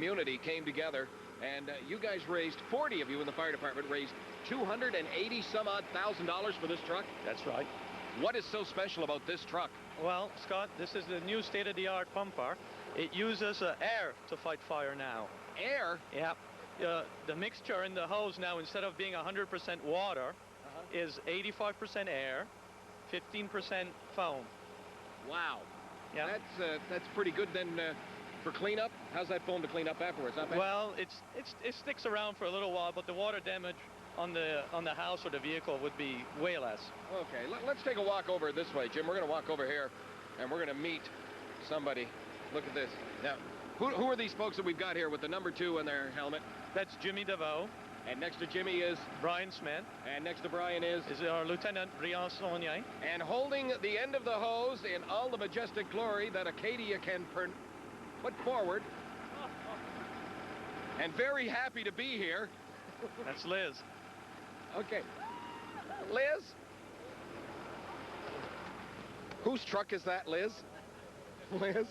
community came together, and you guys raised, 40 of you in the fire department raised $280-some-odd thousand for this truck? That's right. What is so special about this truck? Well, Scott, this is the new state-of-the-art pumper. It uses air to fight fire now. Air? Yeah. The mixture in the hose now, instead of being 100% water, is 85% air, 15% foam. Wow. Yeah. That's pretty good then for cleanup. How's that foam to clean up afterwards? Not bad? Well, it sticks around for a little while, but the water damage on the house or the vehicle would be way less. Okay, let's take a walk over this way, Jim. We're going to walk over here, and we're going to meet somebody. Look at this. Now, who are these folks that we've got here with the number 2 on their helmet? That's Jimmy Deveau. And next to Jimmy is? Brian Smith. And next to Brian is? Is our Lieutenant Brian Saulnier. And holding the end of the hose in all the majestic glory that Acadia can put forward. And very happy to be here. That's Liz. Okay. Liz? Whose truck is that, Liz? Liz?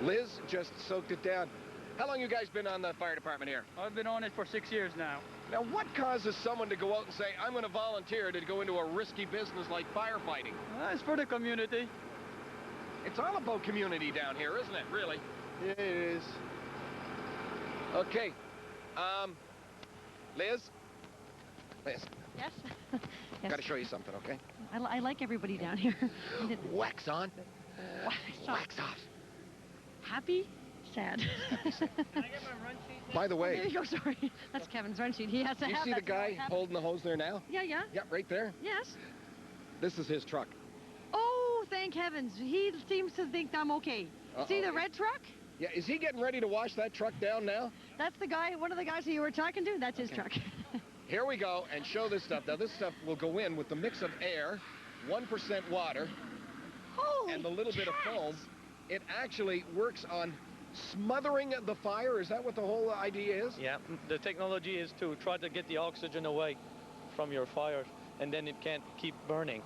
Liz just soaked it down. How long you guys been on the fire department here? I've been on it for 6 years now. Now, what causes someone to go out and say, I'm going to volunteer to go into a risky business like firefighting? It's for the community. It's all about community down here, isn't it, really? Yeah, it is. Okay. Liz? Liz? Yes? Yes. Got to show you something, okay? I like everybody down here. Wax on. Wax off. Happy? Sad. Can I get my run sheet? By the way. There you go, sorry. That's Kevin's run sheet. He has to have that. You see the guy holding the hose there now? Yeah, yeah. Yeah, right there. Yes. This is his truck. Oh, thank heavens. He seems to think I'm okay. See the red truck? Yeah, is he getting ready to wash that truck down now? That's the guy, one of the guys who you were talking to. That's his truck. Here we go, and show this stuff. Now, this stuff will go in with the mix of air, 1% water, and the little bit of foam. It actually works on smothering the fire. Is that what the whole idea is? Yeah, the technology is to try to get the oxygen away from your fire, and then it can't keep burning.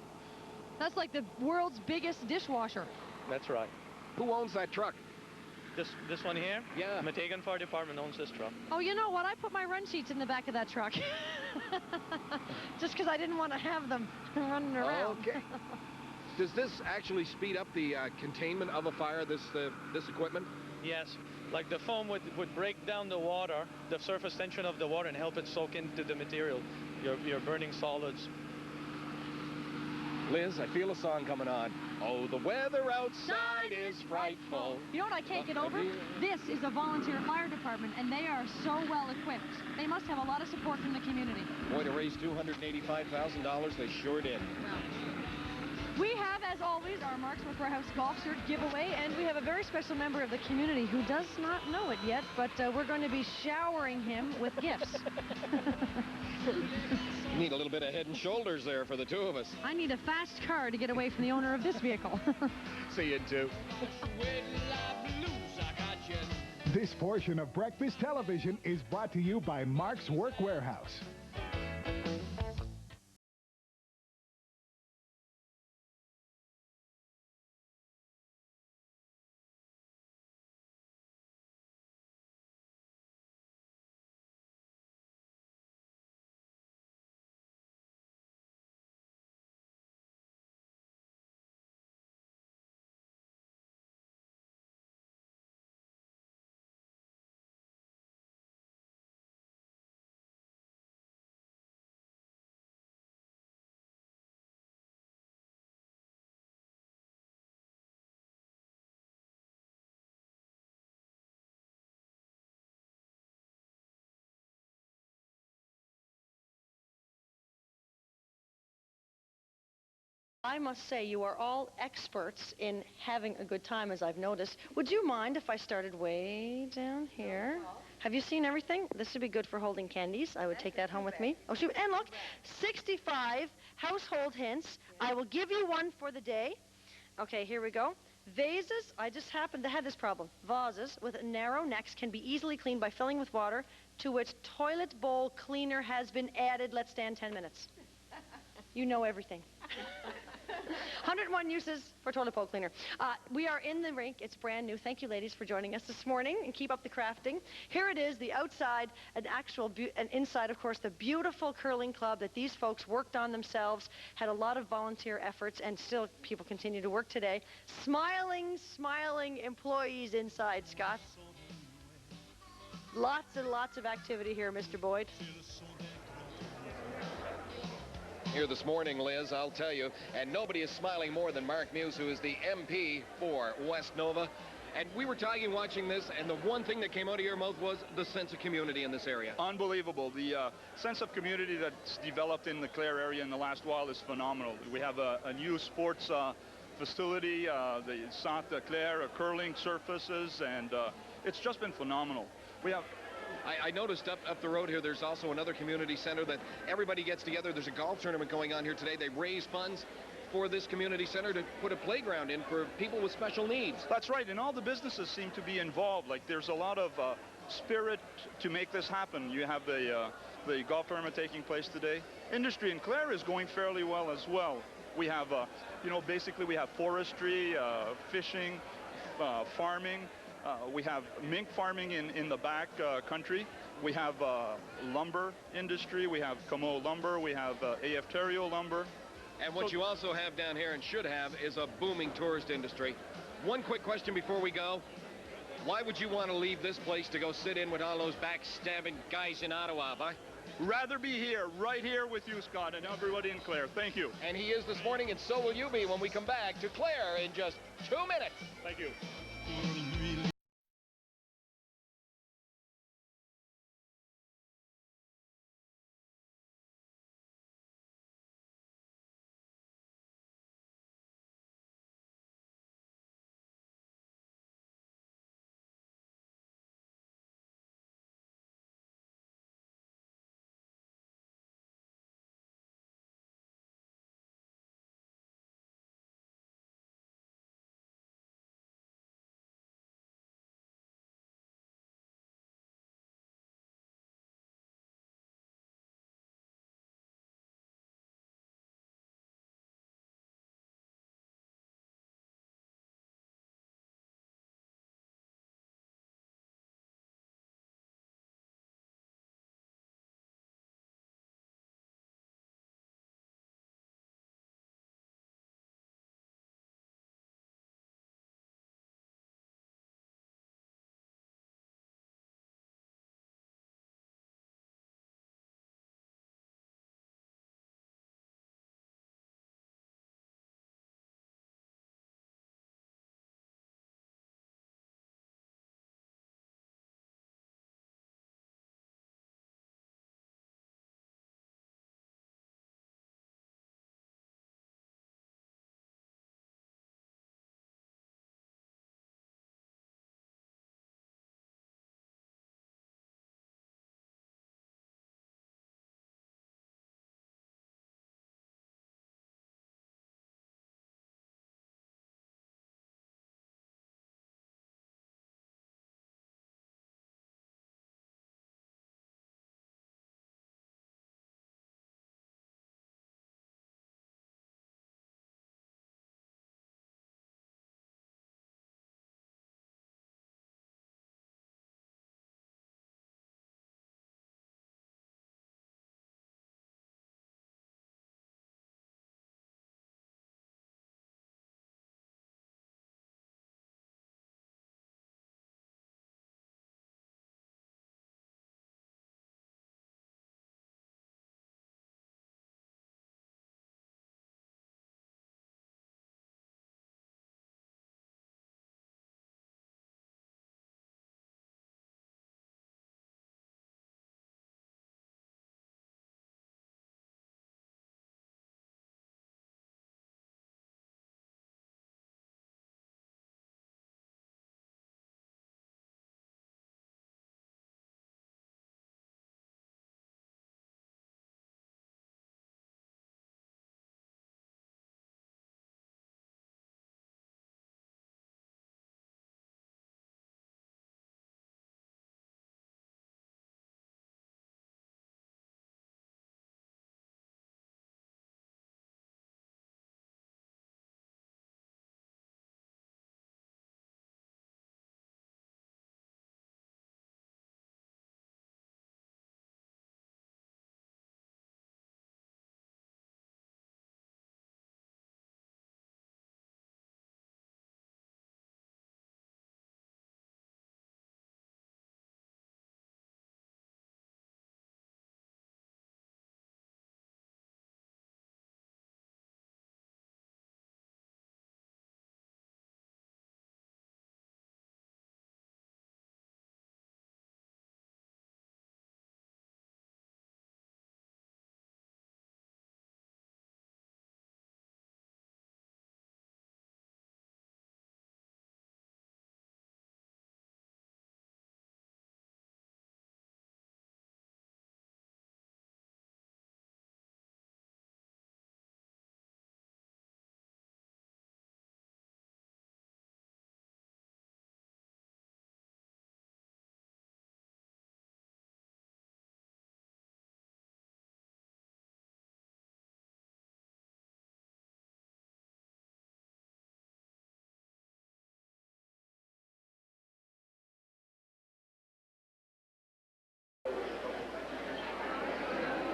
That's like the world's biggest dishwasher. That's right. Who owns that truck? This one here? Yeah. Meteghan Fire Department owns this truck. Oh, you know what? I put my run sheets in the back of that truck. Just because I didn't want to have them running around. Okay. Does this actually speed up the containment of a fire, this equipment? Yes. Like the foam would break down the water, the surface tension of the water, and help it soak into the material, your burning solids. Liz, I feel a song coming on. Oh, the weather outside is frightful. You know what I can't get over? This is a volunteer fire department, and they are so well equipped. They must have a lot of support from the community. Boy, to raise $285,000, they sure did. We have, as always, our Mark's Workwear House golf shirt giveaway, and we have a very special member of the community who does not know it yet, but we're going to be showering him with gifts. Need a little bit of head and shoulders there for the two of us. I need a fast car to get away from the owner of this vehicle. See you too. This portion of Breakfast Television is brought to you by Mark's Workwear House. I must say, you are all experts in having a good time, as I've noticed. Would you mind if I started way down here? Have you seen everything? This would be good for holding candies. I would take that home with me. Oh, shoot. And look, 65 household hints. I will give you one for the day. Okay, here we go. Vases, I just happen to have this problem. Vases with narrow necks can be easily cleaned by filling with water, to which toilet bowl cleaner has been added. Let's stand 10 minutes. You know everything. 101 uses for toilet bowl cleaner. We are in the rink. It's brand new. Thank you, ladies, for joining us this morning, and keep up the crafting. Here it is, the outside, and inside, of course, the beautiful curling club that these folks worked on themselves, had a lot of volunteer efforts, and still people continue to work today. Smiling, smiling employees inside, Scott. Lots and lots of activity here, Mr. Boyd. Here this morning, Liz, I'll tell you, and nobody is smiling more than Mark Muse, who is the MP for West Nova. And we were talking, watching this, and the one thing that came out of your mouth was the sense of community in this area. Unbelievable. The sense of community that's developed in the Clare area in the last while is phenomenal. We have a new sports facility, the Centre Clare curling surfaces, and it's just been phenomenal. We have. I noticed up the road here, there's also another community center that everybody gets together. There's a golf tournament going on here today. They raise funds for this community center to put a playground in for people with special needs. That's right, and all the businesses seem to be involved. Like, there's a lot of spirit to make this happen. You have the golf tournament taking place today. Industry in Clare is going fairly well as well. We have, basically we have forestry, fishing, farming. We have mink farming in the back country. We have lumber industry. We have Como lumber. We have AF Terrio lumber. And what you also have down here, and should have, is a booming tourist industry. One quick question before we go. Why would you want to leave this place to go sit in with all those backstabbing guys in Ottawa, huh? Rather be here, right here with you, Scott, and everybody in Clare. Thank you. And he is this morning, and so will you be when we come back to Clare in just 2 minutes. Thank you.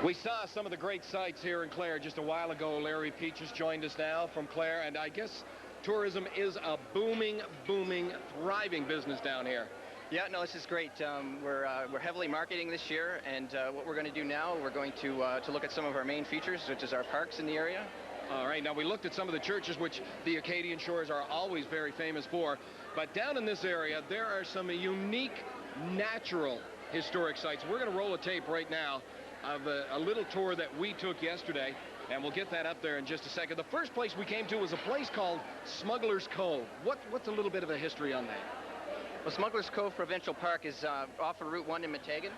We saw some of the great sights here in Clare just a while ago. Larry Peaches joined us now from Clare, and I guess tourism is a booming, thriving business down here. Yeah, no, this is great. We're heavily marketing this year, and what we're going to do now, we're going to look at some of our main features, which is our parks in the area. All right, now we looked at some of the churches, which the Acadian Shores are always very famous for, but down in this area, there are some unique, natural, historic sites. We're going to roll a tape right now of a little tour that we took yesterday, and we'll get that up there in just a second. The first place we came to was a place called Smuggler's Cove. What's a little bit of a history on that? Well, Smuggler's Cove Provincial Park is off of Route 1 in Meteghan.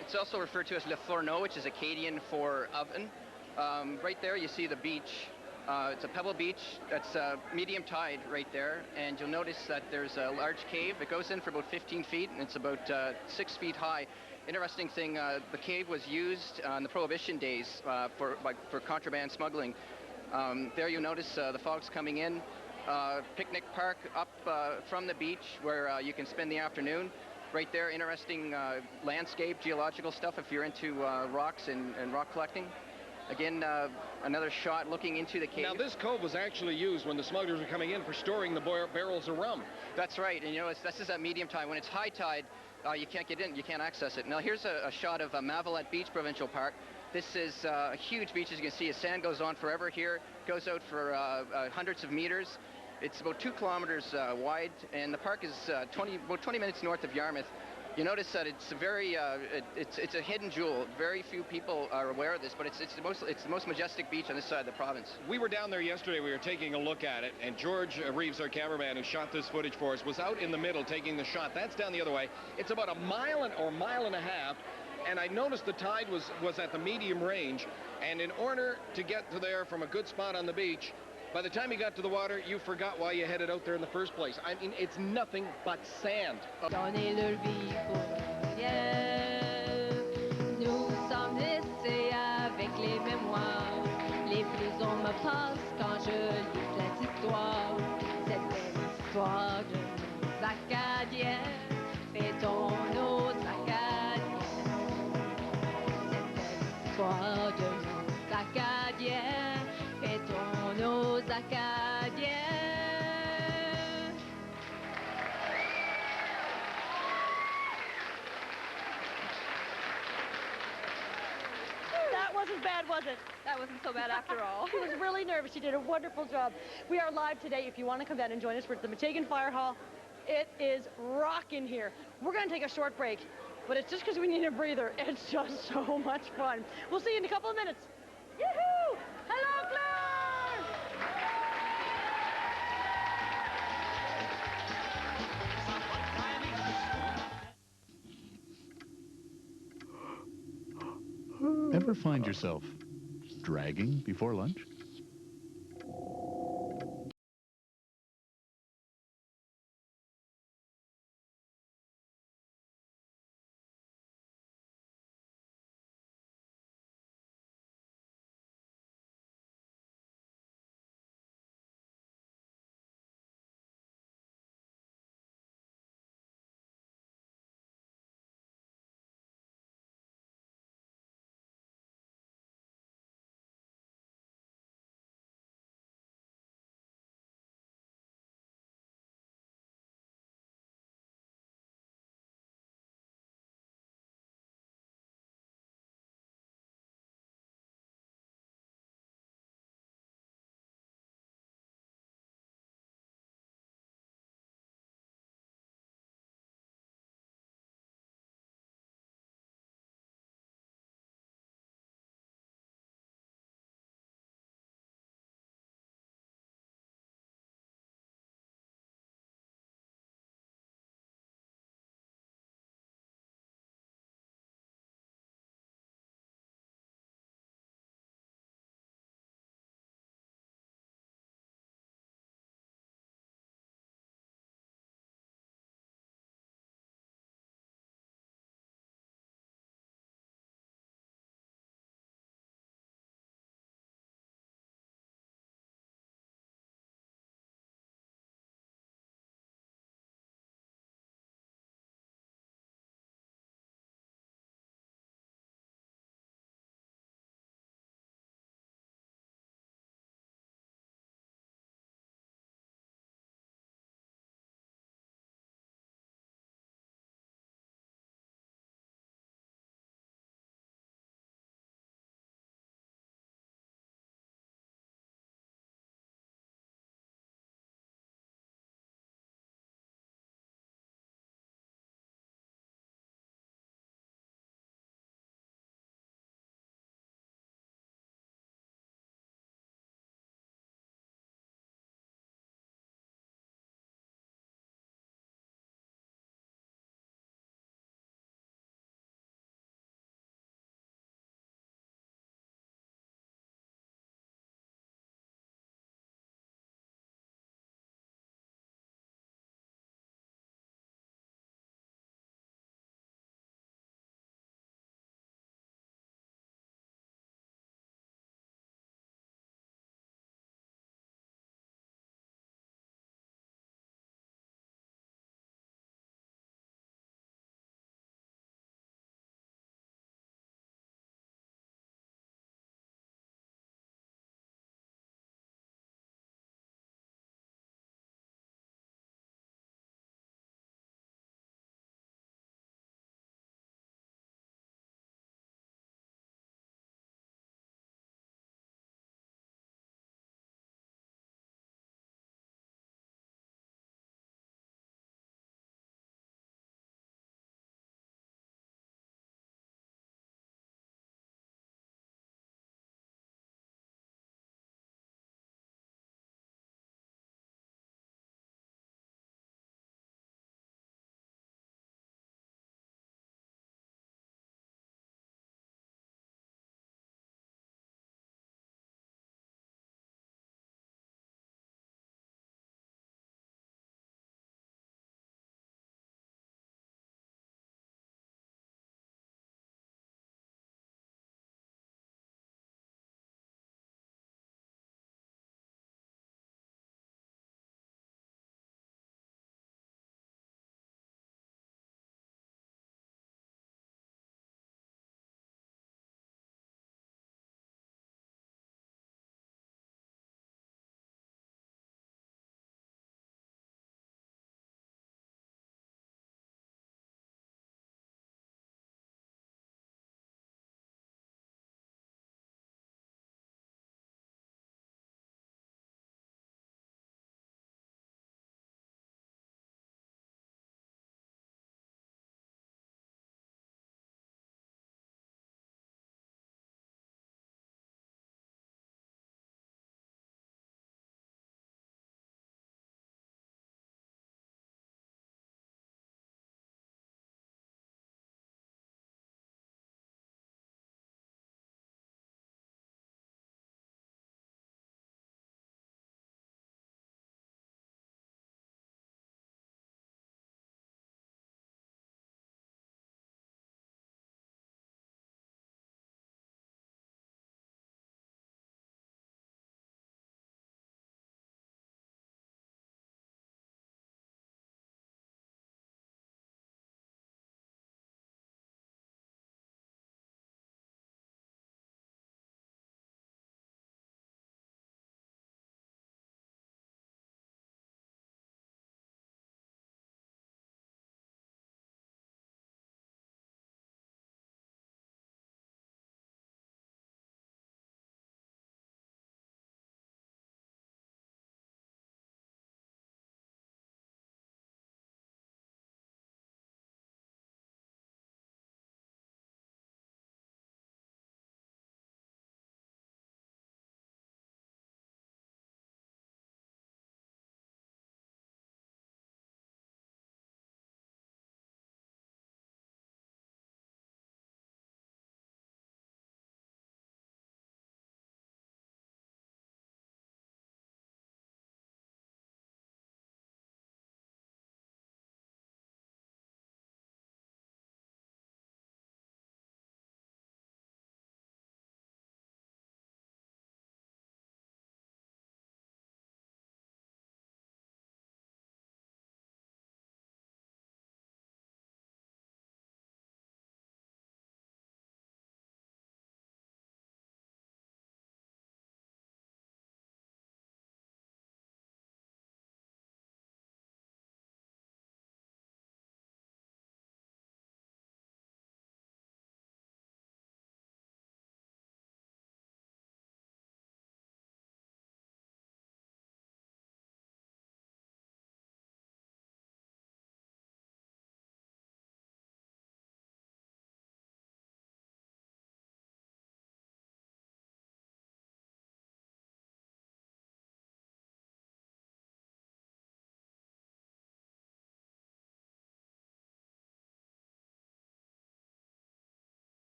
It's also referred to as Le Fourneau, which is Acadian for oven. Right there you see the beach. It's a pebble beach. That's medium tide right there, and you'll notice that there's a large cave. It goes in for about 15 feet, and it's about 6 feet high. Interesting thing, the cave was used in the Prohibition days for contraband smuggling. There you'll notice the fogs coming in. Picnic park up from the beach where you can spend the afternoon. Right there, interesting landscape, geological stuff if you're into rocks and rock collecting. Again, another shot looking into the cave. Now, this cove was actually used when the smugglers were coming in for storing the barrels of rum. That's right, and you know, this is at medium tide. When it's high tide, you can't get in, you can't access it. Now, here's a shot of Mavelet Beach Provincial Park. This is a huge beach, as you can see. The sand goes on forever here, goes out for hundreds of meters. It's about 2 kilometers wide, and the park is about 20 minutes north of Yarmouth. You notice that it's a very, it's a hidden jewel. Very few people are aware of this, but it's the most majestic beach on this side of the province. We were down there yesterday. We were taking a look at it, and George Reeves, our cameraman who shot this footage for us, was out in the middle taking the shot. That's down the other way. It's about a mile or mile and a half, and I noticed the tide was at the medium range, and in order to get to there from a good spot on the beach, by the time you got to the water, you forgot why you headed out there in the first place. I mean, it's nothing but sand. Donner leur vie pour rien. Nous sommes laissés avec les mémoires. Les prisons me passent quand je lis cette histoire. Cette belle histoire de nos Acadiens. Fêtons nos Acadiens. Cette belle histoire de nos Acadiens. Fêtons nos Acadiens. That wasn't bad, was it? That wasn't so bad after all. He was really nervous. He did a wonderful job. We are live today. If you want to come down and join us, we're at the Meteghan Firehall. It is rocking here. We're going to take a short break, but it's just because we need a breather. It's just so much fun. We'll see you in a couple of minutes. Yoo-hoo! Hello, Claire! Ever find yourself dragging before lunch?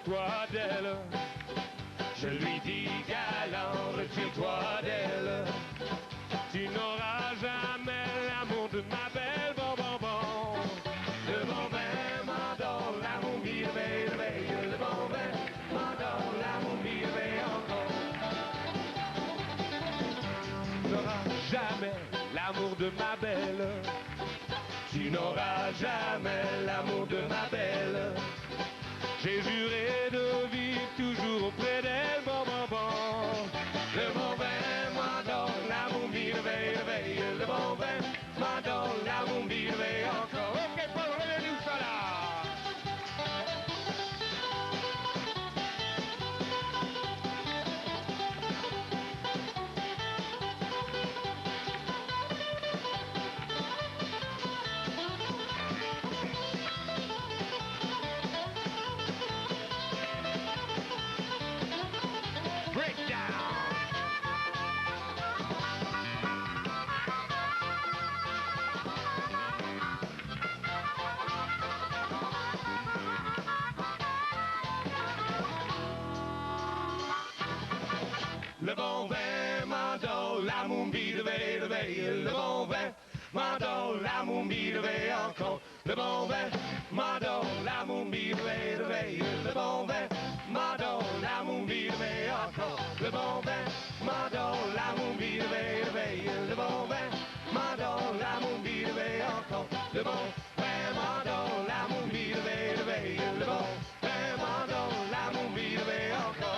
retire-toi d'elle. Je lui dis galant, retire-toi d'elle. Tu n'auras jamais l'amour de ma belle, bon, bon, bon. Le bon vin m'endort, l'amour m'y réveille, réveille. Le bon vin m'endort, l'amour m'y réveille encore. Tu n'auras jamais l'amour de ma belle. Tu n'auras jamais l'amour de ma belle. J'ai juré de vivre toujours auprès d'elle, bon, bon, bon. Le bon vin m'endort, l'amour m'y réveille, réveille. Le bon vin m'endort, l'amour m'y réveille encore. Ok, Paul, revenez-nous ça là. Le bon vin m'endort, l'amour m'y réveille, réveille. Le bon vin m'endort, l'amour m'y réveille encore. Le bon vin m'endort, l'amour m'y réveille, réveille. Le bon vin m'endort, l'amour m'y réveille encore. Le bon vin m'endort, l'amour m'y réveille, réveille. Le bon vin m'endort, l'amour m'y réveille encore. Le bon vin m'endort, l'amour m'y réveille, réveille. Le bon vin m'endort, l'amour m'y réveille encore.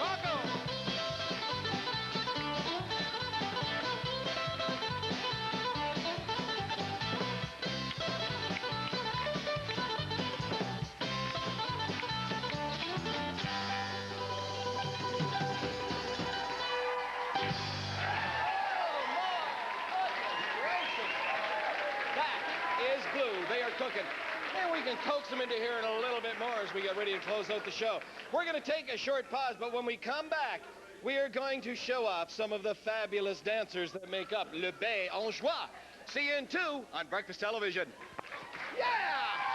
They are cooking. And we can coax them into here in a little bit more as we get ready to close out the show. We're going to take a short pause, but when we come back, we are going to show off some of the fabulous dancers that make up Le Bay en Joie. See you in 2 on Breakfast Television. Yeah!